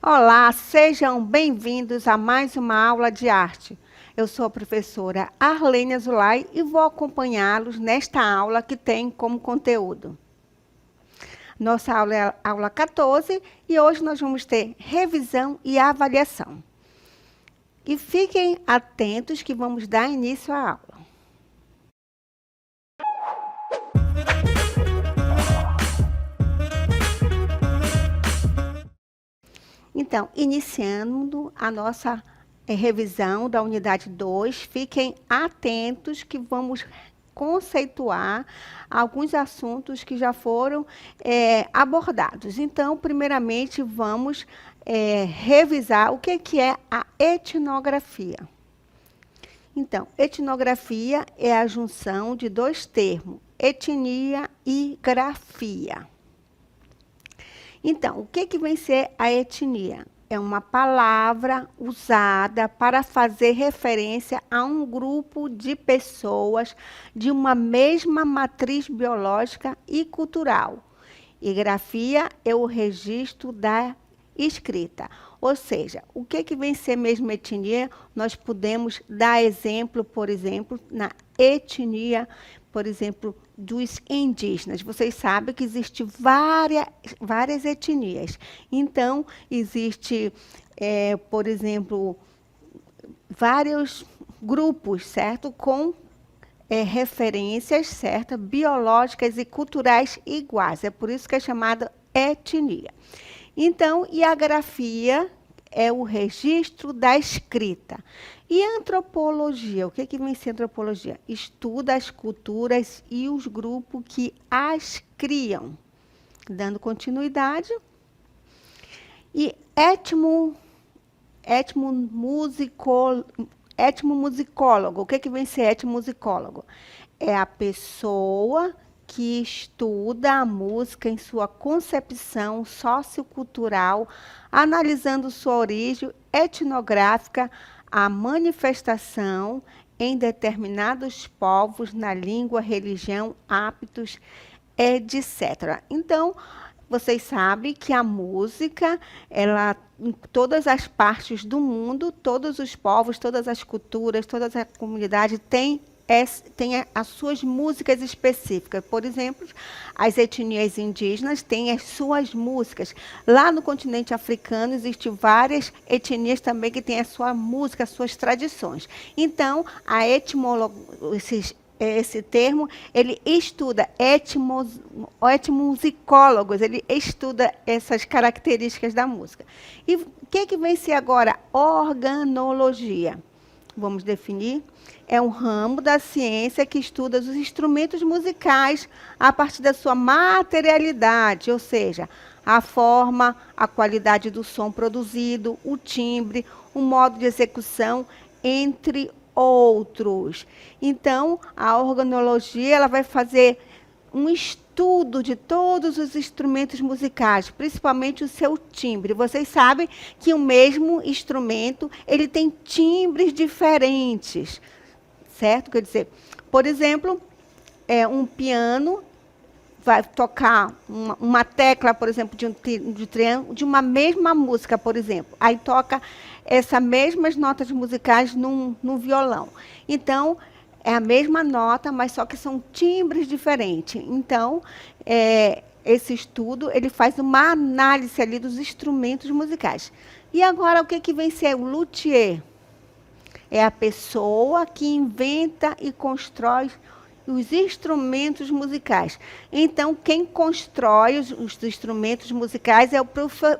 Olá, sejam bem-vindos a mais uma aula de arte. Eu sou a professora Arlene Azulay e vou acompanhá-los nesta aula que tem como conteúdo. Nossa aula é a aula 14 e hoje nós vamos ter revisão e avaliação. E fiquem atentos que vamos dar início à aula. Então, iniciando a nossa revisão da unidade 2, fiquem atentos que vamos conceituar alguns assuntos que já foram abordados. Então, primeiramente, vamos revisar o que é a etnografia. Então, etnografia é a junção de dois termos, etnia e grafia. Então, o que vem ser a etnia? É uma palavra usada para fazer referência a um grupo de pessoas de uma mesma matriz biológica e cultural. E grafia é o registro da escrita. Ou seja, o que vem ser mesmo etnia? Nós podemos dar exemplo, por exemplo, na etnia, por exemplo, dos indígenas. Vocês sabem que existem várias etnias. Então, existe, por exemplo, vários grupos, certo? Com referências, certo? Biológicas e culturais iguais. É por isso que é chamada etnia. Então, e a grafia é o registro da escrita. E a antropologia? O que vem ser antropologia? Estuda as culturas e os grupos que as criam. Dando continuidade. E etnomusicólogo. O que vem ser etnomusicólogo? É a pessoa que estuda a música em sua concepção sociocultural, analisando sua origem etnográfica, a manifestação em determinados povos na língua, religião, hábitos, etc. Então, vocês sabem que a música, ela, em todas as partes do mundo, todos os povos, todas as culturas, todas as comunidades têm as suas músicas específicas. Por exemplo, as etnias indígenas têm as suas músicas. Lá no continente africano, existem várias etnias também que têm a sua música, as suas tradições. Então, a esse termo, ele estuda, etnomusicólogos, ele estuda essas características da música. E o que vem ser agora? Organologia. Vamos definir? É um ramo da ciência que estuda os instrumentos musicais a partir da sua materialidade, ou seja, a forma, a qualidade do som produzido, o timbre, o modo de execução, entre outros. Então, a organologia ela vai fazer um estudo de todos os instrumentos musicais, principalmente o seu timbre. Vocês sabem que o mesmo instrumento, ele tem timbres diferentes, certo? Quer dizer, por exemplo, um piano vai tocar uma tecla, por exemplo, de triângulo, de uma mesma música, por exemplo. Aí toca essas mesmas notas musicais num violão. Então, é a mesma nota, mas só que são timbres diferentes. Então, esse estudo, ele faz uma análise ali dos instrumentos musicais. E agora, o que vem ser o luthier? É a pessoa que inventa e constrói os instrumentos musicais. Então, quem constrói os instrumentos musicais é o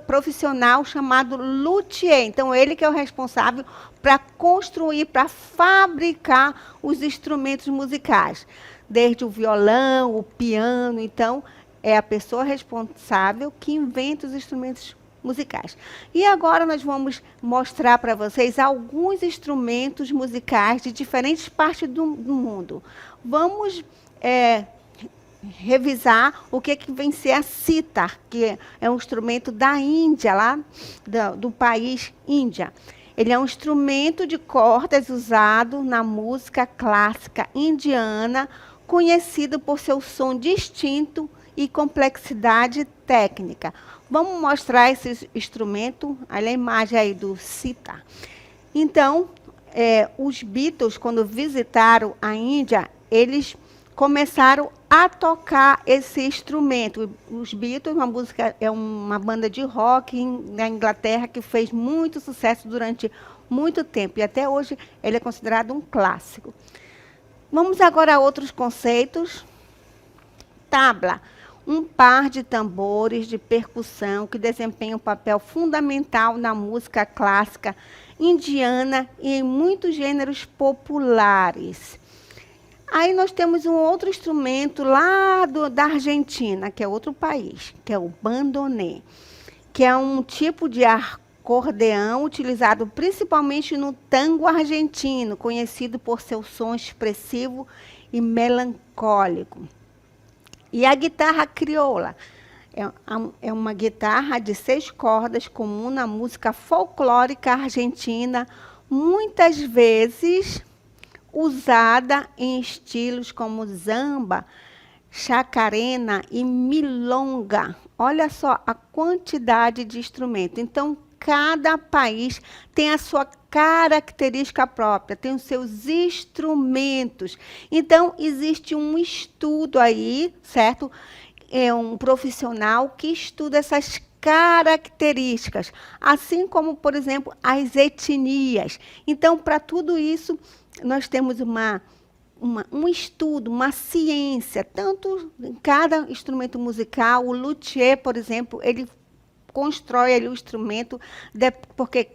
profissional chamado luthier. Então, ele que é o responsável para construir, para fabricar os instrumentos musicais. Desde o violão, o piano. Então, é a pessoa responsável que inventa os instrumentos musicais. E agora nós vamos mostrar para vocês alguns instrumentos musicais de diferentes partes do mundo. Vamos revisar o que vem ser a sitar, que é um instrumento da Índia, lá do país Índia. Ele é um instrumento de cordas usado na música clássica indiana, conhecido por seu som distinto e complexidade técnica. Vamos mostrar esse instrumento, olha a imagem aí do sitar. Então, os Beatles, quando visitaram a Índia, eles começaram a tocar esse instrumento. Os Beatles, é uma banda de rock na Inglaterra que fez muito sucesso durante muito tempo. E até hoje ele é considerado um clássico. Vamos agora a outros conceitos. Tabla. Um par de tambores de percussão que desempenham um papel fundamental na música clássica indiana e em muitos gêneros populares. Aí nós temos um outro instrumento lá da Argentina, que é outro país, que é o bandoné, que é um tipo de acordeão utilizado principalmente no tango argentino, conhecido por seu som expressivo e melancólico. E a guitarra crioula é uma guitarra de 6 cordas comum na música folclórica argentina, muitas vezes usada em estilos como samba, chacarena e milonga. Olha só a quantidade de instrumentos. Então, cada país tem a sua característica própria, tem os seus instrumentos. Então, existe um estudo aí, certo? É um profissional que estuda essas características, assim como, por exemplo, as etnias. Então, para tudo isso, nós temos um estudo, uma ciência, tanto em cada instrumento musical. O luthier, por exemplo, ele constrói ali o instrumento, porque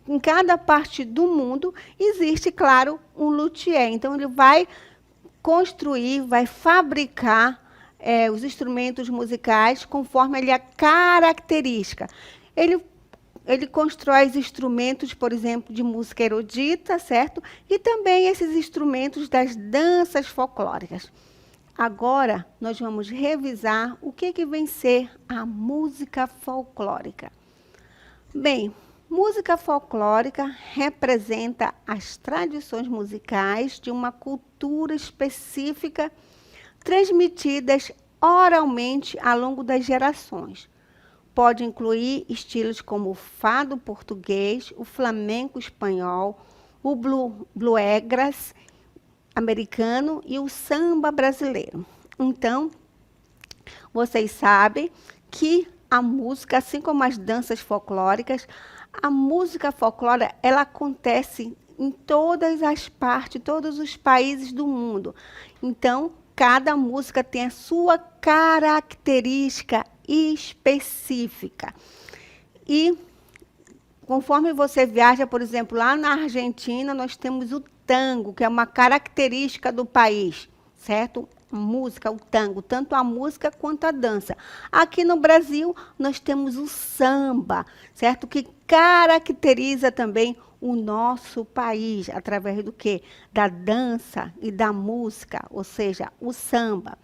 em cada parte do mundo existe, claro, um luthier. Então, ele vai construir, vai fabricar os instrumentos musicais conforme a característica. Ele constrói os instrumentos, por exemplo, de música erudita, certo? E também esses instrumentos das danças folclóricas. Agora, nós vamos revisar o que vem ser a música folclórica. Bem, música folclórica representa as tradições musicais de uma cultura específica transmitidas oralmente ao longo das gerações. Pode incluir estilos como o fado português, o flamenco espanhol, o bluegrass americano e o samba brasileiro. Então, vocês sabem que a música, assim como as danças folclóricas, a música folclórica, ela acontece em todas as partes, todos os países do mundo. Então, cada música tem a sua característica específica. E conforme você viaja, por exemplo, lá na Argentina, nós temos o tango, que é uma característica do país, certo? Música, o tango, tanto a música quanto a dança. Aqui no Brasil, nós temos o samba, certo? Que caracteriza também o nosso país, através do quê? Da dança e da música, ou seja, o samba.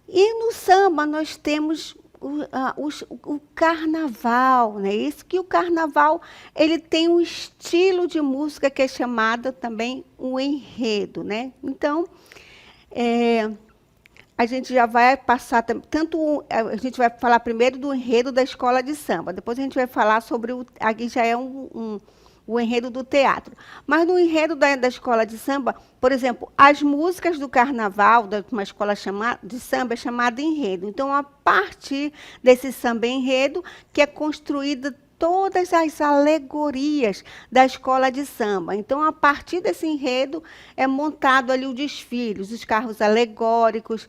E no samba nós temos o carnaval, né? Isso que o carnaval ele tem um estilo de música que é chamado também o enredo, né? Então, a gente já vai passar a gente vai falar primeiro do enredo da escola de samba, depois a gente vai falar sobre aqui já é o enredo do teatro. Mas no enredo da escola de samba, por exemplo, as músicas do carnaval, de uma escola de samba, é chamada enredo. Então, a partir desse samba enredo, que é construída todas as alegorias da escola de samba. Então, a partir desse enredo, é montado ali o desfile, os carros alegóricos,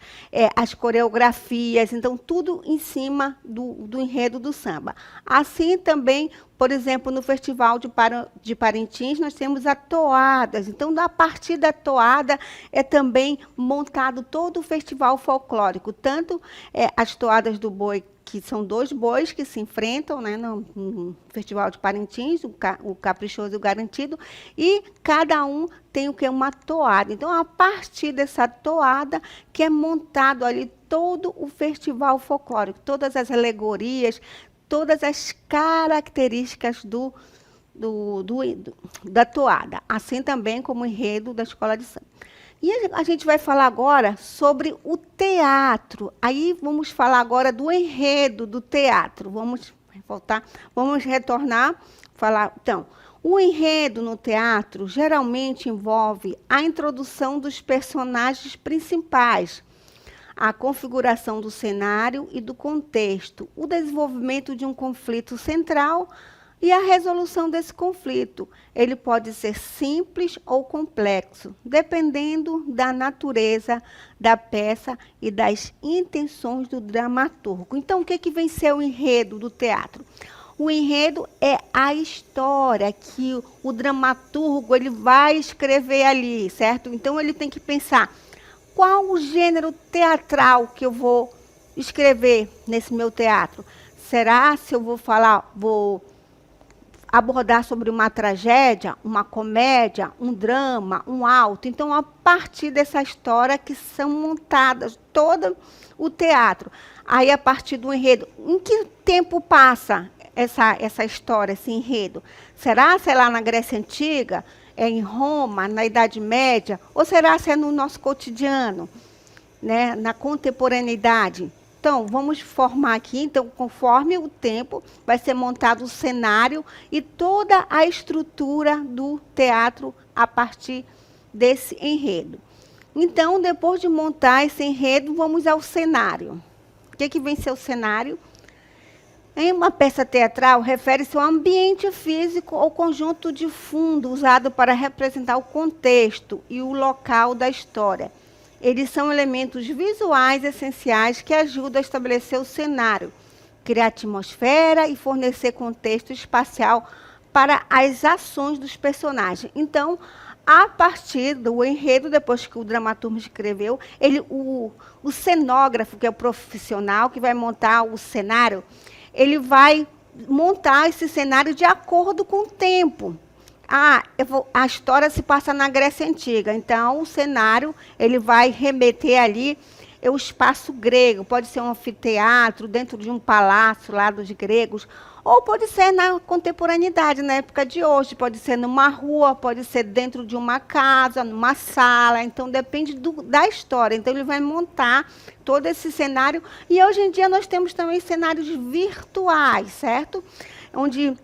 as coreografias, então, tudo em cima do enredo do samba. Assim também, por exemplo, no Festival de Parintins, nós temos a toadas. Então, a partir da toada, é também montado todo o festival folclórico, tanto as toadas do boi, que são 2 bois que se enfrentam, né, no Festival de Parintins, o caprichoso e o garantido, e cada um tem o que? Uma toada. Então, a partir dessa toada, que é montado ali todo o festival folclórico, todas as alegorias, todas as características da toada, assim também como o enredo da escola de samba. E a gente vai falar agora sobre o teatro. Aí vamos falar agora do enredo do teatro. Vamos voltar, vamos retornar, falar. Então, o enredo no teatro geralmente envolve a introdução dos personagens principais, a configuração do cenário e do contexto, o desenvolvimento de um conflito central e a resolução desse conflito. Ele pode ser simples ou complexo, dependendo da natureza da peça e das intenções do dramaturgo. Então, o que vem ser o enredo do teatro? O enredo é a história que o dramaturgo ele vai escrever ali, certo? Então, ele tem que pensar qual o gênero teatral que eu vou escrever nesse meu teatro. Será se eu vou abordar sobre uma tragédia, uma comédia, um drama, um auto? Então, a partir dessa história que são montadas todo o teatro. Aí, a partir do enredo, em que tempo passa essa história, esse enredo? Será se é lá na Grécia Antiga, é em Roma, na Idade Média? Ou será se é no nosso cotidiano, né, na contemporaneidade? Então, vamos formar aqui, então, conforme o tempo, vai ser montado o cenário e toda a estrutura do teatro a partir desse enredo. Então, depois de montar esse enredo, vamos ao cenário. O que vem ser o cenário? Em uma peça teatral, refere-se ao ambiente físico ou conjunto de fundo usado para representar o contexto e o local da história. Eles são elementos visuais essenciais que ajudam a estabelecer o cenário, criar atmosfera e fornecer contexto espacial para as ações dos personagens. Então, a partir do enredo, depois que o dramaturgo escreveu, o cenógrafo, que é o profissional que vai montar o cenário, ele vai montar esse cenário de acordo com o tempo. A história se passa na Grécia Antiga, então o cenário ele vai remeter ali o espaço grego, pode ser um anfiteatro dentro de um palácio lá dos gregos, ou pode ser na contemporaneidade, na época de hoje, pode ser numa rua, pode ser dentro de uma casa, numa sala, então depende da história. Então ele vai montar todo esse cenário, e hoje em dia nós temos também cenários virtuais, certo? Onde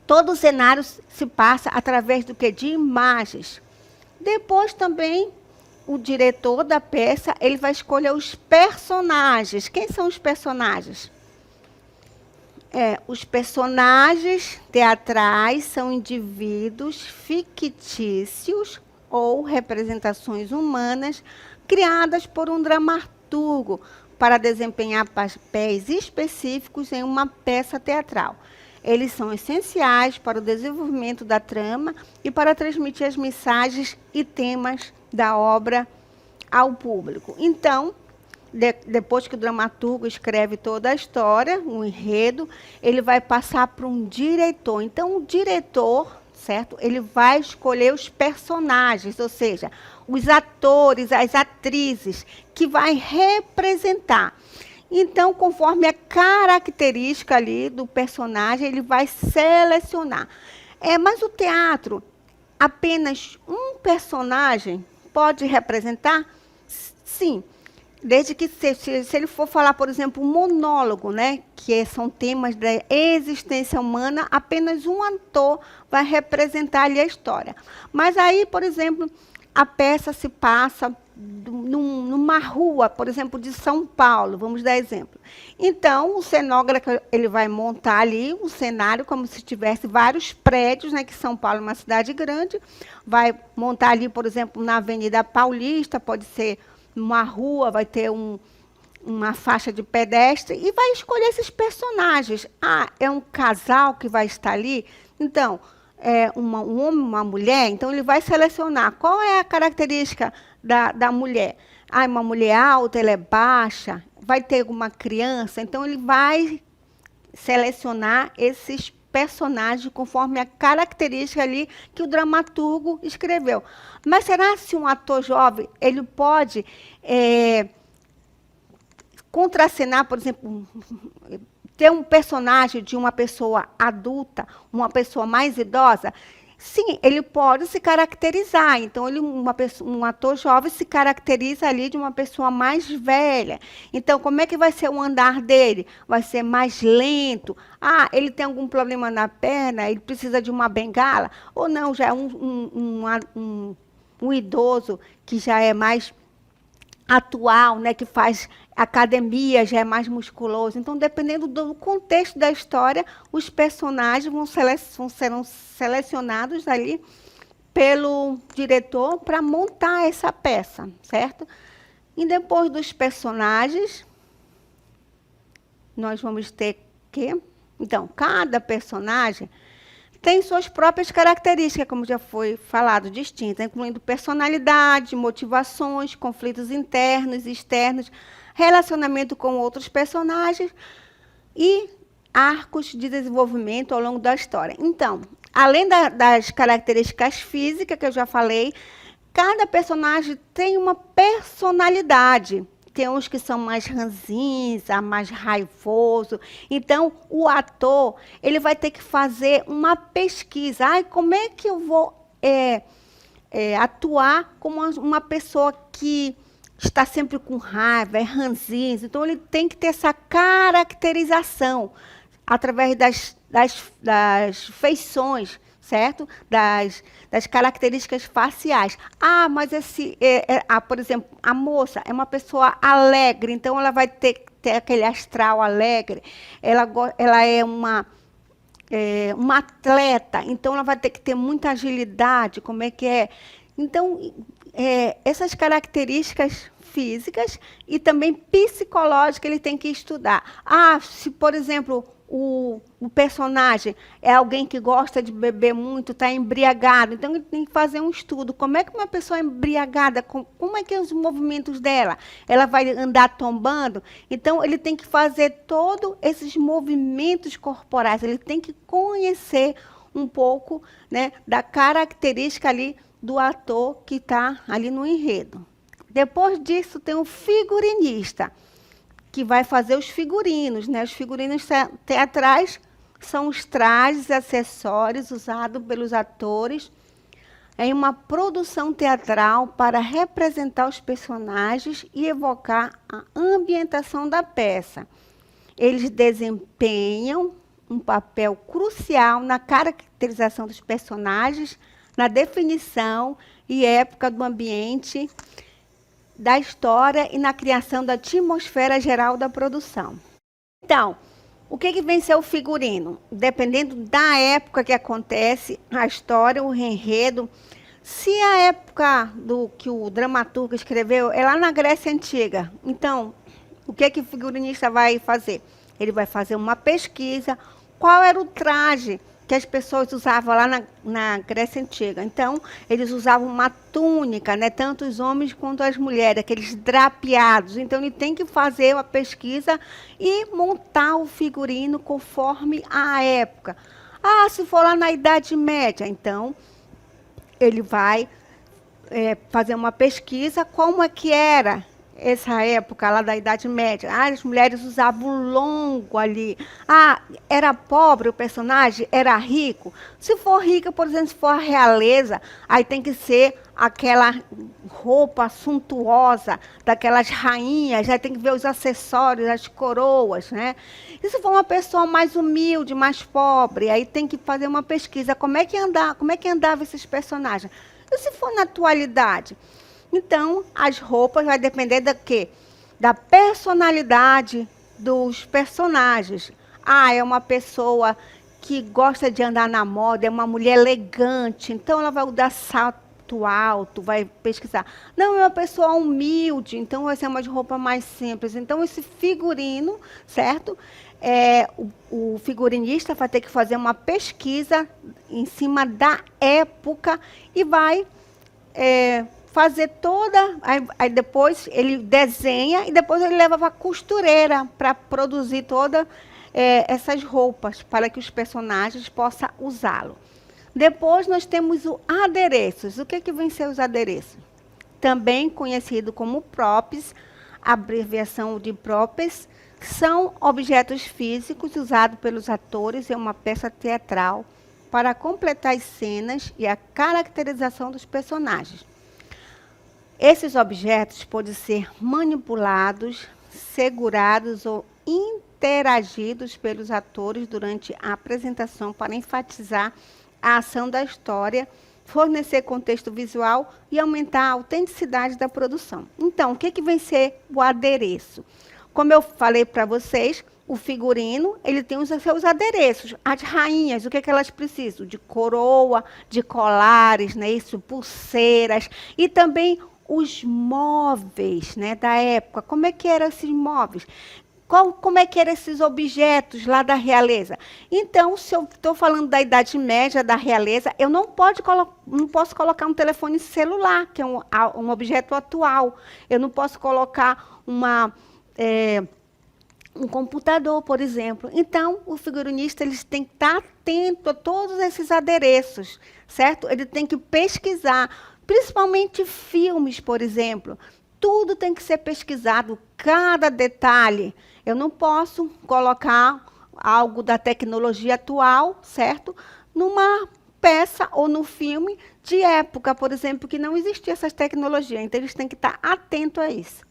todo o cenário se passa através do quê? De imagens. Depois também o diretor da peça, ele vai escolher os personagens. Quem são os personagens? Os personagens teatrais são indivíduos fictícios ou representações humanas criadas por um dramaturgo para desempenhar papéis específicos em uma peça teatral. Eles são essenciais para o desenvolvimento da trama e para transmitir as mensagens e temas da obra ao público. Então, depois que o dramaturgo escreve toda a história, o enredo, ele vai passar para um diretor. Então, o diretor, certo? Ele vai escolher os personagens, ou seja, os atores, as atrizes, que vai representar. Então, conforme a característica ali do personagem, ele vai selecionar. Mas o teatro, apenas um personagem pode representar? Sim. Desde que, se ele for falar, por exemplo, um monólogo, né, que são temas da existência humana, apenas um ator vai representar ali a história. Mas aí, por exemplo, a peça se passa numa rua, por exemplo, de São Paulo, vamos dar exemplo. Então, o cenógrafo ele vai montar ali um cenário como se tivesse vários prédios, né, que São Paulo é uma cidade grande, vai montar ali, por exemplo, na Avenida Paulista, pode ser uma rua, vai ter uma faixa de pedestre e vai escolher esses personagens. É um casal que vai estar ali? Então, um homem, uma mulher? Então, ele vai selecionar qual é a característica da mulher. Uma mulher alta, ela é baixa, vai ter uma criança? Então, ele vai selecionar esses personagens conforme a característica ali que o dramaturgo escreveu. Mas será se um ator jovem ele pode contracenar, por exemplo, ter um personagem de uma pessoa adulta, uma pessoa mais idosa? Sim, ele pode se caracterizar. Então, um ator jovem se caracteriza ali de uma pessoa mais velha. Então, como é que vai ser o andar dele? Vai ser mais lento. Ah, ele tem algum problema na perna, ele precisa de uma bengala? Ou não, já é um idoso que já é mais atual, né, que faz academia, já é mais musculoso. Então, dependendo do contexto da história, os personagens serão selecionados ali pelo diretor para montar essa peça, certo? E depois dos personagens, nós vamos ter que... Então, cada personagem tem suas próprias características, como já foi falado, distintas, incluindo personalidade, motivações, conflitos internos e externos, relacionamento com outros personagens e arcos de desenvolvimento ao longo da história. Então, além das características físicas que eu já falei, cada personagem tem uma personalidade. Tem uns que são mais ranzinza, mais raivoso. Então, o ator, ele vai ter que fazer uma pesquisa. Ai, como é que eu vou atuar como uma pessoa que está sempre com raiva, é ranzinza? Então, ele tem que ter essa caracterização através das feições, certo? Das características faciais. Ah, mas por exemplo, a moça é uma pessoa alegre, então ela vai ter aquele astral alegre. Ela é uma atleta, então ela vai ter que ter muita agilidade, como é que é? Então, essas características físicas e também psicológicas ele tem que estudar. Ah, se, por exemplo, o personagem é alguém que gosta de beber muito, está embriagado, então ele tem que fazer um estudo. Como é que uma pessoa embriagada, como é que são os movimentos dela? Ela vai andar tombando? Então, ele tem que fazer todos esses movimentos corporais, ele tem que conhecer um pouco, né, da característica ali do ator que está ali no enredo. Depois disso, tem o figurinista, que vai fazer os figurinos, né? Os figurinos teatrais são os trajes e acessórios usados pelos atores em uma produção teatral para representar os personagens e evocar a ambientação da peça. Eles desempenham um papel crucial na caracterização dos personagens, na definição e época do ambiente, da história e na criação da atmosfera geral da produção. Então, o que vem ser o figurino? Dependendo da época que acontece a história, o enredo. Se a época do que o dramaturgo escreveu é lá na Grécia Antiga, então, o que o figurinista vai fazer? Ele vai fazer uma pesquisa, qual era o traje que as pessoas usavam lá na Grécia Antiga. Então, eles usavam uma túnica, né? Tanto os homens quanto as mulheres, aqueles drapeados. Então, ele tem que fazer a pesquisa e montar o figurino conforme a época. Ah, se for lá na Idade Média, então, ele vai fazer uma pesquisa, como é que era essa época lá da Idade Média. Ah, as mulheres usavam longo ali. Ah, era pobre o personagem? Era rico? Se for rica, por exemplo, se for a realeza, aí tem que ser aquela roupa suntuosa daquelas rainhas, aí tem que ver os acessórios, as coroas, né? E se for uma pessoa mais humilde, mais pobre, aí tem que fazer uma pesquisa. Como é que andavam esses personagens? E se for na atualidade? Então, as roupas vai depender da quê? Da personalidade dos personagens. Ah, é uma pessoa que gosta de andar na moda, é uma mulher elegante, então ela vai usar salto alto, vai pesquisar. Não, é uma pessoa humilde, então vai ser uma de roupa mais simples. Então, esse figurino, certo? O figurinista vai ter que fazer uma pesquisa em cima da época e vai fazer toda... Aí depois ele desenha e depois ele leva para a costureira para produzir todas essas roupas, para que os personagens possam usá-lo. Depois nós temos os adereços. O que vem ser os adereços? Também conhecido como props, a abreviação de props, são objetos físicos usados pelos atores em uma peça teatral para completar as cenas e a caracterização dos personagens. Esses objetos podem ser manipulados, segurados ou interagidos pelos atores durante a apresentação para enfatizar a ação da história, fornecer contexto visual e aumentar a autenticidade da produção. Então, o que vai ser o adereço? Como eu falei para vocês, o figurino, ele tem os seus adereços. As rainhas, o que elas precisam? De coroa, de colares, né? Isso, pulseiras. E também os móveis, né, da época. Como é que eram esses móveis? Como é que eram esses objetos lá da realeza? Então, se eu estou falando da Idade Média, da realeza, eu não posso colocar um telefone celular, que é um objeto atual. Eu não posso colocar um computador, por exemplo. Então, o figurinista eles tem que estar atento a todos esses adereços, certo? Ele tem que pesquisar, principalmente filmes, por exemplo. Tudo tem que ser pesquisado, cada detalhe. Eu não posso colocar algo da tecnologia atual, certo? Numa peça ou no filme de época, por exemplo, que não existia essas tecnologias. Então, eles têm que estar atentos a isso.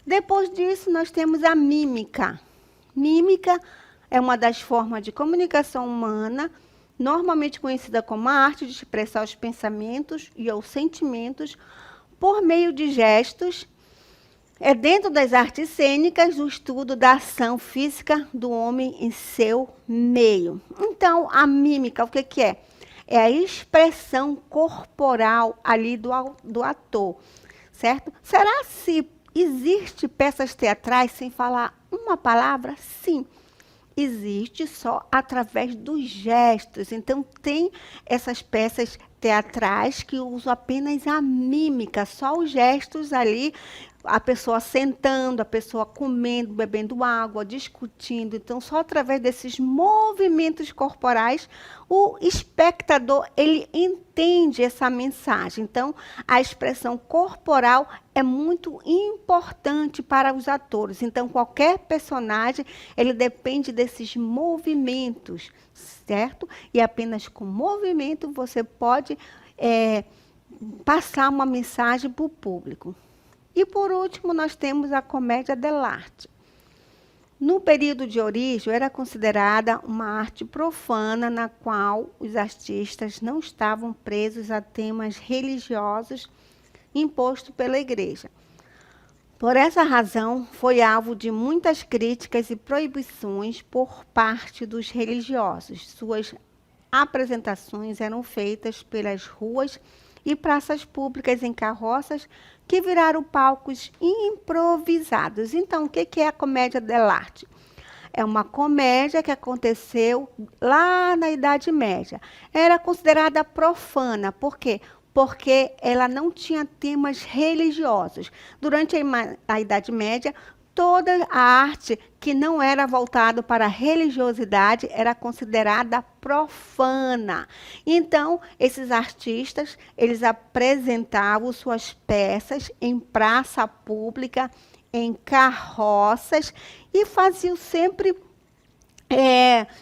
Depois disso, nós temos a mímica. Mímica é uma das formas de comunicação humana, normalmente conhecida como a arte de expressar os pensamentos e os sentimentos por meio de gestos. É dentro das artes cênicas o estudo da ação física do homem em seu meio. Então, a mímica, o que é? É a expressão corporal ali do ator, certo? Será se existe peças teatrais sem falar uma palavra? Sim. Existe só através dos gestos. Então, tem essas peças teatrais que usam apenas a mímica, só os gestos ali, a pessoa sentando, a pessoa comendo, bebendo água, discutindo. Então, só através desses movimentos corporais, o espectador, ele entende essa mensagem. Então, a expressão corporal é muito importante para os atores. Então, qualquer personagem, ele depende desses movimentos, certo? E apenas com movimento você pode passar uma mensagem para o público. E, por último, nós temos a comédia dell'arte. No período de origem, era considerada uma arte profana na qual os artistas não estavam presos a temas religiosos impostos pela igreja. Por essa razão, foi alvo de muitas críticas e proibições por parte dos religiosos. Suas apresentações eram feitas pelas ruas e praças públicas em carroças que viraram palcos improvisados. Então, o que é a comédia dell'arte? É uma comédia que aconteceu lá na Idade Média. Era considerada profana. Por quê? Porque ela não tinha temas religiosos. Durante a Idade Média, toda a arte que não era voltada para a religiosidade era considerada profana. Então, esses artistas, eles apresentavam suas peças em praça pública, em carroças, e faziam sempre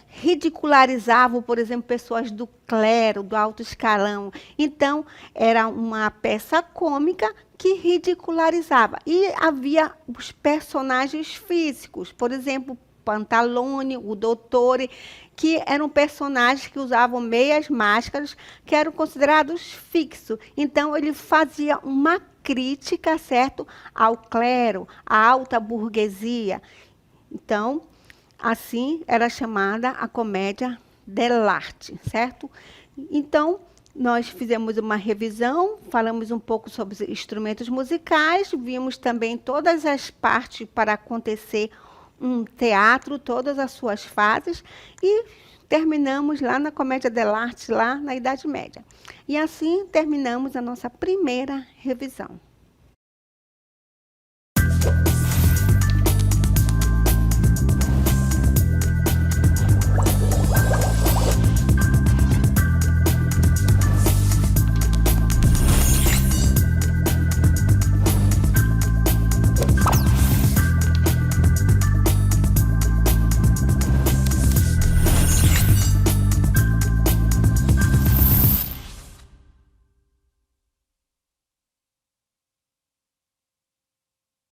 ridicularizavam, por exemplo, pessoas do clero, do alto escalão. Então, era uma peça cômica que ridicularizava. E havia os personagens físicos, por exemplo, Pantalone, o Dottore, que eram personagens que usavam meias máscaras, que eram considerados fixos. Então, ele fazia uma crítica, certo, ao clero, à alta burguesia. Então, assim era chamada a comédia dell'arte, certo? Então, nós fizemos uma revisão, falamos um pouco sobre os instrumentos musicais, vimos também todas as partes para acontecer um teatro, todas as suas fases, e terminamos lá na comédia dell'arte, lá na Idade Média. E assim terminamos a nossa primeira revisão.